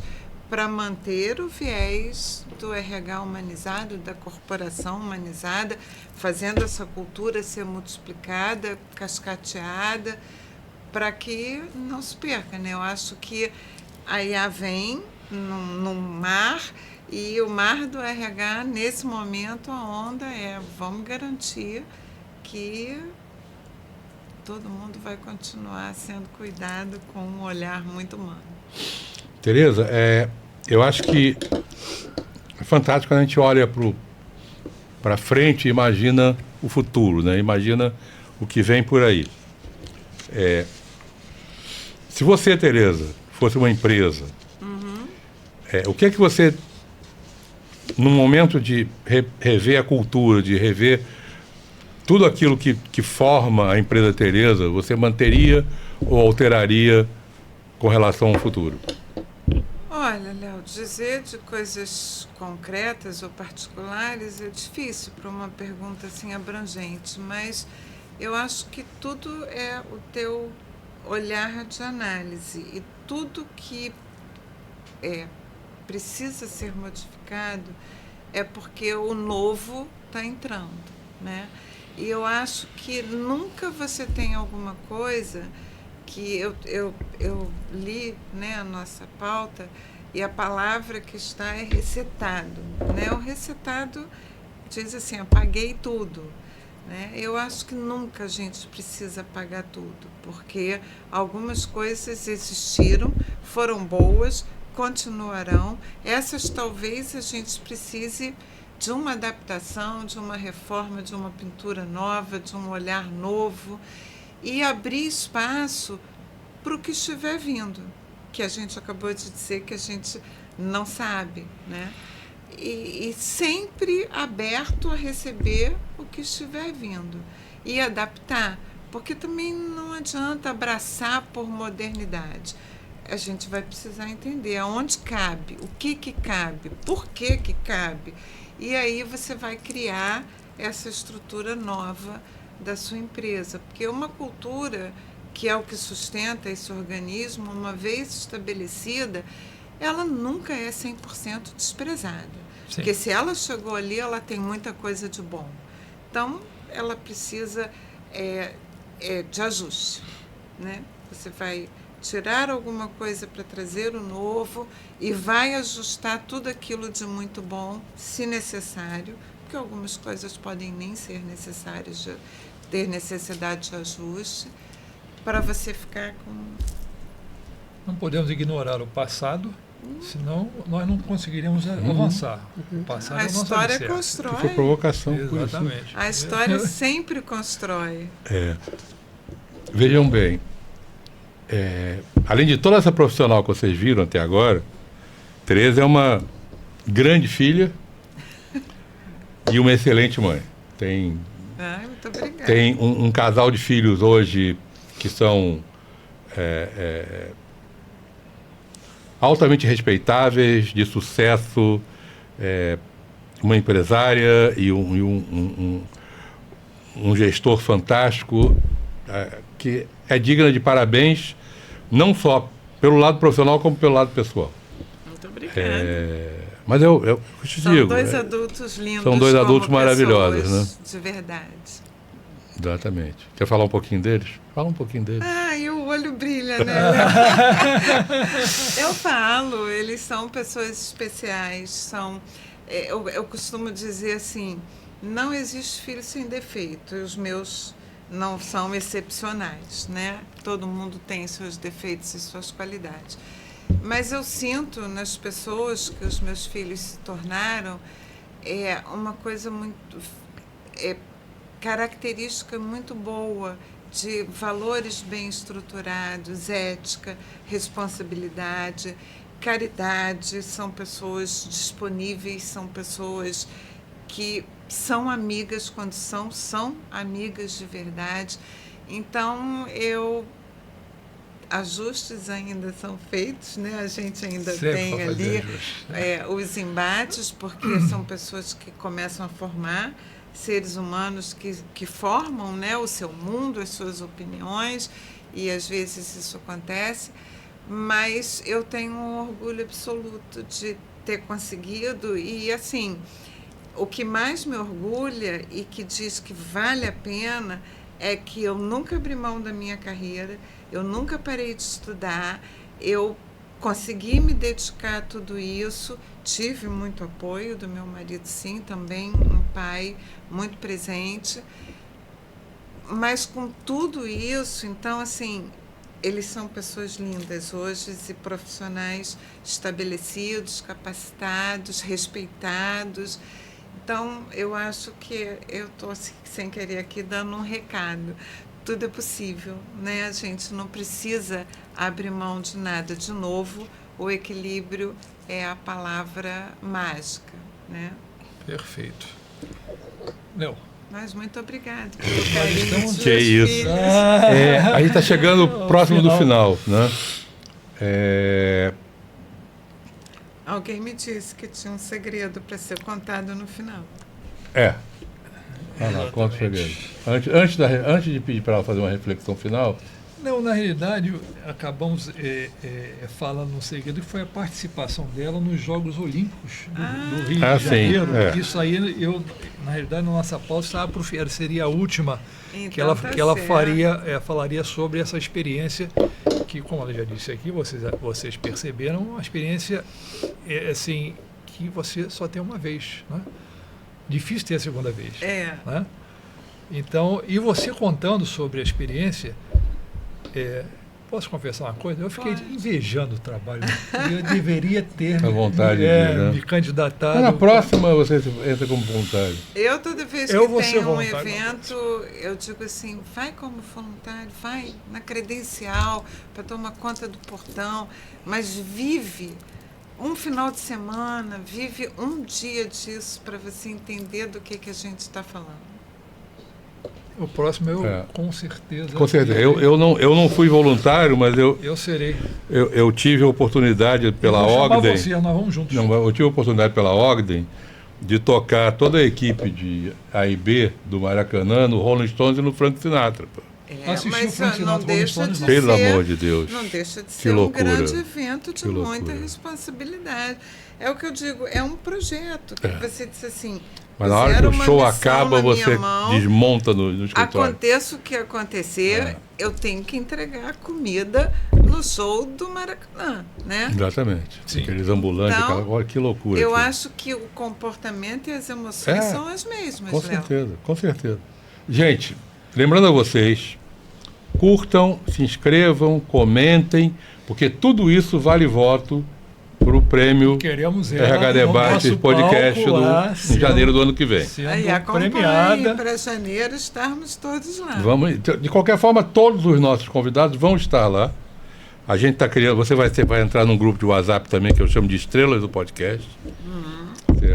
para manter o viés do RH humanizado, da corporação humanizada, fazendo essa cultura ser multiplicada, cascateada, para que não se perca, né? Eu acho que a IA vem num mar, e o mar do RH, nesse momento, a onda vamos garantir que todo mundo vai continuar sendo cuidado com um olhar muito humano. Tereza, eu acho que é fantástico quando a gente olha para frente e imagina o futuro, né? Imagina o que vem por aí. Se você, Tereza, fosse uma empresa, o que é que você, no momento de rever a cultura, de rever tudo aquilo que forma a empresa Tereza, você manteria ou alteraria com relação ao futuro? Olha, Léo, dizer de coisas concretas ou particulares é difícil para uma pergunta assim abrangente, mas eu acho que tudo é o teu olhar de análise e tudo que precisa ser modificado é porque o novo está entrando, né? E eu acho que nunca você tem alguma coisa que eu li, né, a nossa pauta, e a palavra que está é recetado, né? O recetado diz assim, apaguei tudo, né? Eu acho que nunca a gente precisa apagar tudo, porque algumas coisas existiram, foram boas, continuarão. Essas talvez a gente precise de uma adaptação, de uma reforma, de uma pintura nova, de um olhar novo, e abrir espaço para o que estiver vindo, que a gente acabou de dizer que a gente não sabe, né? E sempre aberto a receber o que estiver vindo e adaptar, porque também não adianta abraçar por modernidade. A gente vai precisar entender aonde cabe, o que cabe, por que cabe, e aí você vai criar essa estrutura nova da sua empresa, porque uma cultura que é o que sustenta esse organismo, uma vez estabelecida, ela nunca é 100% desprezada. Sim. Porque se ela chegou ali, ela tem muita coisa de bom. Então, ela precisa de ajuste, né? Você vai tirar alguma coisa para trazer o novo e vai ajustar tudo aquilo de muito bom, se necessário, porque algumas coisas podem nem ser necessárias, ter necessidade de ajuste, para você ficar com... Não podemos ignorar o passado, senão nós não conseguiríamos avançar. O passado a história constrói. Foi provocação. Exatamente. A história sempre constrói. Vejam bem, além de toda essa profissional que vocês viram até agora, Tereza é uma grande filha e uma excelente mãe. Muito obrigada. Tem um casal de filhos hoje que são altamente respeitáveis, de sucesso, uma empresária e um gestor fantástico, que é digna de parabéns, não só pelo lado profissional, como pelo lado pessoal. Muito obrigada. Mas eu te são digo... São dois adultos lindos. São dois adultos maravilhosos, né? De verdade. Exatamente. Quer falar um pouquinho deles? Fala um pouquinho deles. E o olho brilha, né? Eu falo, eles são pessoas especiais, eu costumo dizer assim, não existe filho sem defeito, e os meus não são excepcionais, né? Todo mundo tem seus defeitos e suas qualidades. Mas eu sinto nas pessoas que os meus filhos se tornaram uma coisa muito... característica muito boa de valores bem estruturados, ética, responsabilidade, caridade. São pessoas disponíveis, são pessoas que são amigas quando são amigas de verdade. Então, ajustes ainda são feitos, né? A gente ainda tem ali os embates, porque são pessoas que começam a formar seres humanos que formam, né, o seu mundo, as suas opiniões, e às vezes isso acontece, mas eu tenho um orgulho absoluto de ter conseguido, e assim, o que mais me orgulha e que diz que vale a pena é que eu nunca abri mão da minha carreira, eu nunca parei de estudar, eu consegui me dedicar a tudo isso, tive muito apoio do meu marido, sim, também um pai muito presente, Mas com tudo isso, então, assim, eles são pessoas lindas hoje e profissionais estabelecidos, capacitados, respeitados. Então, eu acho que eu estou, assim, sem querer aqui, dando um recado. Tudo é possível, né? A gente não precisa abrir mão de nada. De novo, o equilíbrio é a palavra mágica, né? Perfeito. Léo. Mas muito obrigada pelo carinho dos seus Que é isso. filhos. A gente está chegando próximo do final, né? Alguém me disse que tinha um segredo para ser contado no final. Vai lá, conta o segredo. Antes de pedir para ela fazer uma reflexão final, Não, na realidade, acabamos falando no segredo que foi a participação dela nos Jogos Olímpicos do Rio de Janeiro. Sim, Isso aí, na realidade, na nossa pauta estava seria a última que Então, ela falaria sobre essa experiência que, como ela já disse aqui, vocês perceberam, uma experiência assim, que você só tem uma vez, né? Difícil ter a segunda vez. Né? Então, e você contando sobre a experiência, posso confessar uma coisa? Eu fiquei invejando o trabalho. Eu deveria ter a vontade me candidatado. Na próxima você entra como voluntário. Eu, toda vez que tem um evento, eu digo assim, vai como voluntário, vai na credencial para tomar conta do portão, mas vive um final de semana, vive um dia disso para você entender do que a gente está falando. O próximo com certeza. Com certeza. Eu não fui voluntário, mas eu serei. Eu tive a oportunidade pela Ogden. Nós vamos juntos. Não, eu tive a oportunidade pela Ogden de tocar toda a equipe de A e B do Maracanã no Rolling Stones e no Frank Sinatra. Mas não deixa de ser, pelo amor de Deus. Não deixa de ser um grande evento de muita responsabilidade. É o que eu digo, é um projeto que você disse assim. Mas na hora que o show acaba, você desmonta no escritório. Aconteça o que acontecer, eu tenho que entregar comida no show do Maracanã, né? Exatamente. Sim. Aqueles ambulantes, olha que loucura. Eu acho que o comportamento e as emoções são as mesmas, com certeza, com certeza. Gente, lembrando a vocês, curtam, se inscrevam, comentem, porque tudo isso vale voto para o prêmio RH Debate Podcast em janeiro do ano que vem. E acompanhem para janeiro estarmos todos lá. De qualquer forma, todos os nossos convidados vão estar lá. A gente está criando, você vai entrar num grupo de WhatsApp também, que eu chamo de Estrelas do Podcast.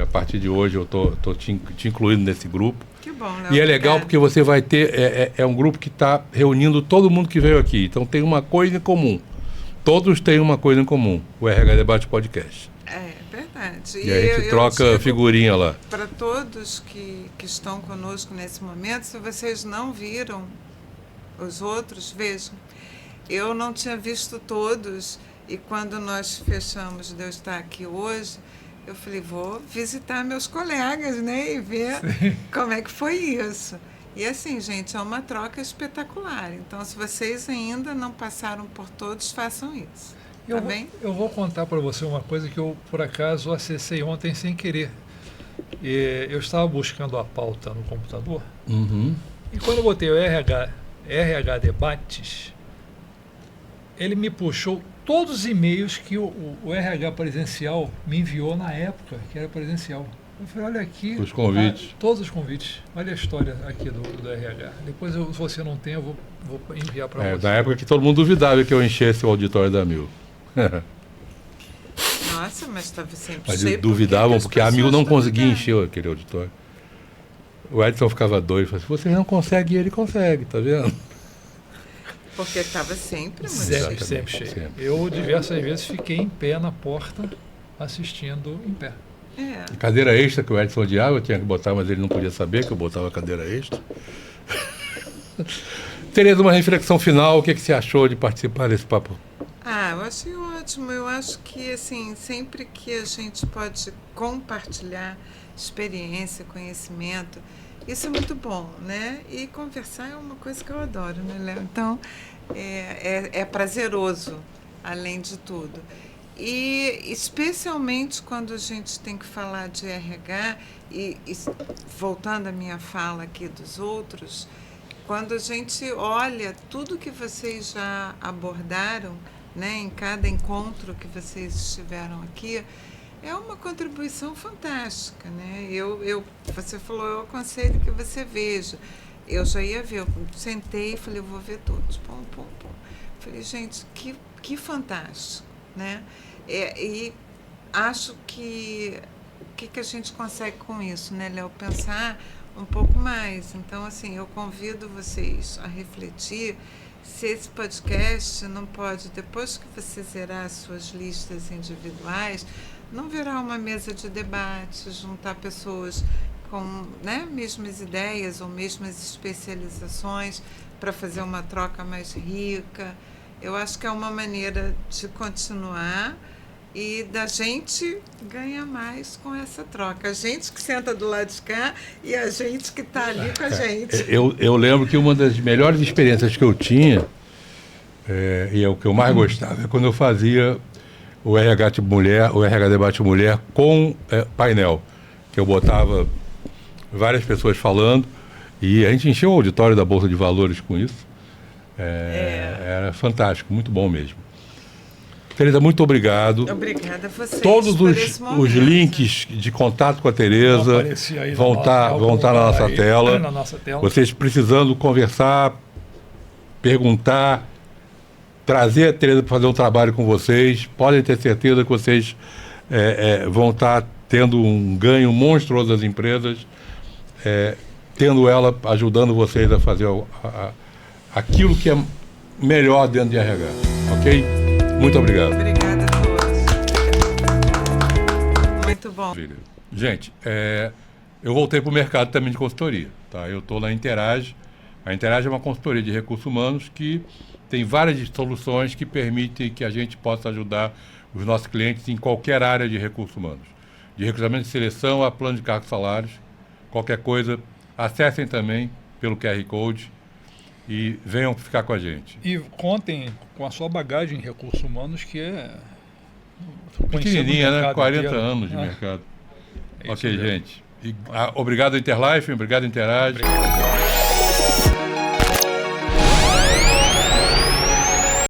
A partir de hoje eu estou te incluindo nesse grupo. Que bom, Léo. E é legal porque você vai ter, é um grupo que está reunindo todo mundo que veio aqui. Então tem uma coisa em comum. Todos têm uma coisa em comum, o RH Debate Podcast. É verdade. E a gente troca figurinha lá. Para todos que estão conosco nesse momento, se vocês não viram os outros, vejam. Eu não tinha visto todos e quando nós fechamos de eu estar aqui hoje, eu falei, vou visitar meus colegas, né, e ver como é que foi isso. E assim, gente, é uma troca espetacular. Então, se vocês ainda não passaram por todos, façam isso. Tá bem? Eu vou contar para você uma coisa que eu, por acaso, acessei ontem sem querer. Eu estava buscando a pauta no computador. E quando eu botei o RH Debates, ele me puxou todos os e-mails que o RH presencial me enviou na época, que era presencial. Eu falei, olha aqui. Os convites. Todos os convites. Olha a história aqui do RH. Depois, se você não tem, eu vou enviar para você. Na época que todo mundo duvidava que eu enchesse o auditório da Mil. Nossa, mas estava sempre mas cheio. Duvidavam porque a Mil não conseguia encher aquele auditório. O Edson ficava doido. Falava, se você não consegue, ele consegue, tá vendo? Porque estava sempre muito sempre cheio. Sempre. Eu, diversas vezes, fiquei em pé na porta, assistindo em pé. Cadeira extra que o Edson odiava, eu tinha que botar, mas ele não podia saber que eu botava cadeira extra. Tereza, uma reflexão final, o que você achou de participar desse papo? Eu achei ótimo. Eu acho que, assim, sempre que a gente pode compartilhar experiência, conhecimento, isso é muito bom, né? E conversar é uma coisa que eu adoro, né, Léo? Então, é prazeroso, além de tudo. E especialmente quando a gente tem que falar de RH, e voltando à minha fala aqui dos outros, quando a gente olha tudo que vocês já abordaram, né, em cada encontro que vocês estiveram aqui, é uma contribuição fantástica, né? Você falou, eu aconselho que você veja. Eu já ia ver, eu sentei e falei, eu vou ver todos. Pum, pum, pum. Falei, gente, que fantástico, né? E acho que o que a gente consegue com isso, né, Léo? Pensar um pouco mais. Então, assim, eu convido vocês a refletir se esse podcast não pode, depois que você zerar as suas listas individuais, não virar uma mesa de debate, juntar pessoas com, né, mesmas ideias ou mesmas especializações para fazer uma troca mais rica. Eu acho que é uma maneira de continuar e da gente ganhar mais com essa troca. A gente que senta do lado de cá e a gente que está ali com a gente. Eu lembro que uma das melhores experiências que eu tinha, e é o que eu mais gostava, é quando eu fazia o RH Tipo Mulher, o RH Debate Mulher com painel, que eu botava várias pessoas falando e a gente encheu o auditório da Bolsa de Valores com isso. Era fantástico, muito bom mesmo. Tereza, muito obrigado. Obrigada a vocês. Todos por esse os links de contato com a Tereza vão estar na nossa tela. Na nossa tela. Vocês precisando conversar, perguntar, trazer a Tereza para fazer um trabalho com vocês, podem ter certeza que vocês vão estar tendo um ganho monstruoso das empresas, tendo ela ajudando vocês a fazer aquilo que é melhor dentro de RH. Ok? Muito obrigado. Obrigada a todos. Muito bom. Gente, eu voltei para o mercado também de consultoria. Tá? Eu estou na Interage. A Interage é uma consultoria de recursos humanos que tem várias soluções que permitem que a gente possa ajudar os nossos clientes em qualquer área de recursos humanos. De recrutamento de seleção a plano de cargos e salários. Qualquer coisa, acessem também pelo QR Code e venham ficar com a gente. E contem com a sua bagagem em recursos humanos, que é... pequenininha, né? 40 inteiro. anos de mercado. É Ok, mesmo. gente. Obrigado, Interlife. Obrigado, Interage. Obrigado.